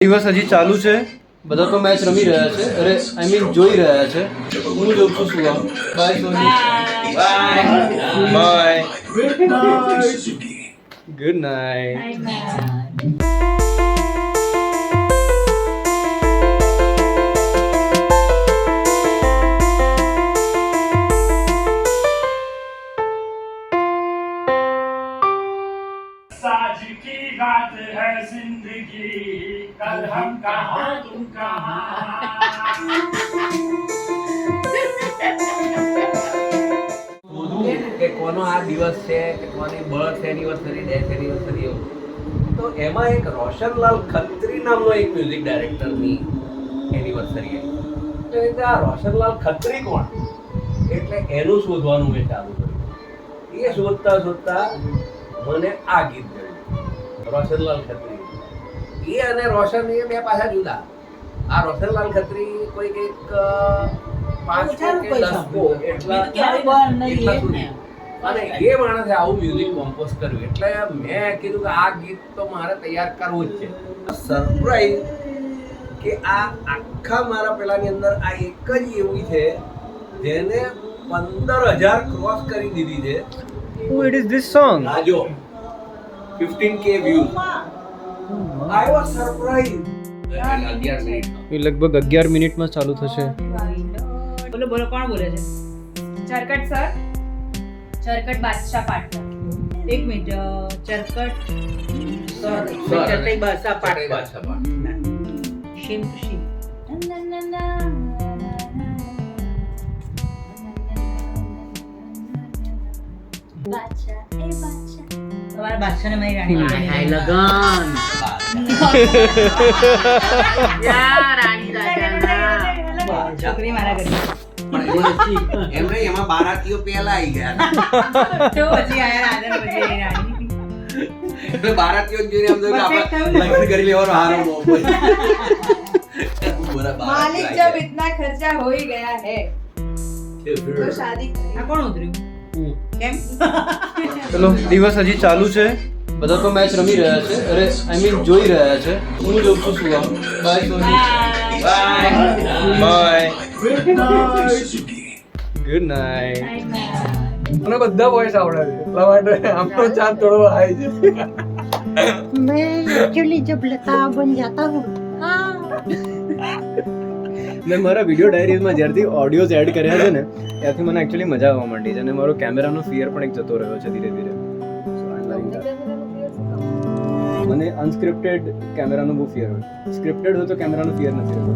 દિવસ હજી ચાલુ છે. બધા તો મેચ રમી રહ્યા છે. અરે આઈ મીન જોઈ રહ્યા છે. હું જોઉં છું સુવા. Bye Soni. Bye. Good night. आज की रात है जिंदगी कल हम कहाँ तुम કે કોનો આ દિવસ છે કે કોની બર્થ એનિવર્સરી ડેથ એનિવર્સરી એવું તો એમાં એક રોશનલાલ ખત્રી નામનો એક મ્યુઝિક ડાયરેક્ટરની એનિવર્સરી આવી તો એટલે આ રોશનલાલ ખત્રી કોણ એટલે એનું શોધવાનું મેં ચાલુ કર્યું. એ શોધતા મને આ ગીત ગયું રોશનલાલ ખત્રી. એ અને રોશન એ બે પાછા જુદા. આ રોશનલાલ ખત્રી કોઈ કંઈક 5 કે 10 એટલા સુધી અને એ માણસે આવું મ્યુઝિક કમ્પોઝ કર્યું એટલે મેં કીધું કે આ ગીત તો મારે તૈયાર કરવું જ છે. સરપ્રાઈઝ કે આ આખા મારા પેલાની અંદર આ એક જ એવી છે જેને 15,000 ક્રોસ કરી દીધી છે. Who it is this song? આ જો 15K views. I was surprised. 11 minute એ લગભગ 11 મિનિટમાં ચાલુ થશે. બોલો બોલો કોણ બોલે છે? ચરકટ સર, ચરકટ બાદશાહ પાટણ. એક મિનિટ ચરકટ સર, ચટઈ બાસા પાટ બાદશાહ પાટ. શિમ શિમ તમારા બાદશાહને મારી રાણી લગન છોકરી મારા ઘરે પણ એમાં બારાતીઓ પહેલા આવી ગયા તો પછી આયા રાધા પછી રાણી એટલે બારાતીઓ જોઈને એમ થયું કે આપણે લગ્ન કરી લેવાનો હારો મોકો છે. मालिक जब इतना खर्चा हो ही गया है तो शादी આ કોણ ઉતર્યું કેમ ચલો દિવસ હજી ચાલુ છે. બધા તો મેચ રમી રહ્યા છે. અરે આઈ મીન જોઈ રહ્યા છે. હું જોઉં છું સુવા. Bye Soni. Bye. Good night. મને બધા વોઇસ આવડે છે એટલા માટે આમનો ચાંદ થોડો હાઈ છે. मैं एक्चुअली जब लता बन जाता हूँ મેં મારા વિડીયો ડાયરીઝમાં જ્યારથી ઓડિયોઝ એડ કર્યા છે ને ત્યારથી મને એકચ્યુઅલી મજા આવવા માંડી છે અને મારો કેમેરાનો ફિયર પણ એક જતો રહ્યો છે ધીરે ધીરે. મને અનસ્ક્રિપ્ટેડ કેમેરાનો બહુ ફિયર હોય. સ્ક્રિપ્ટેડ હોય તો કેમેરાનો ફિયર નથી રહેતો.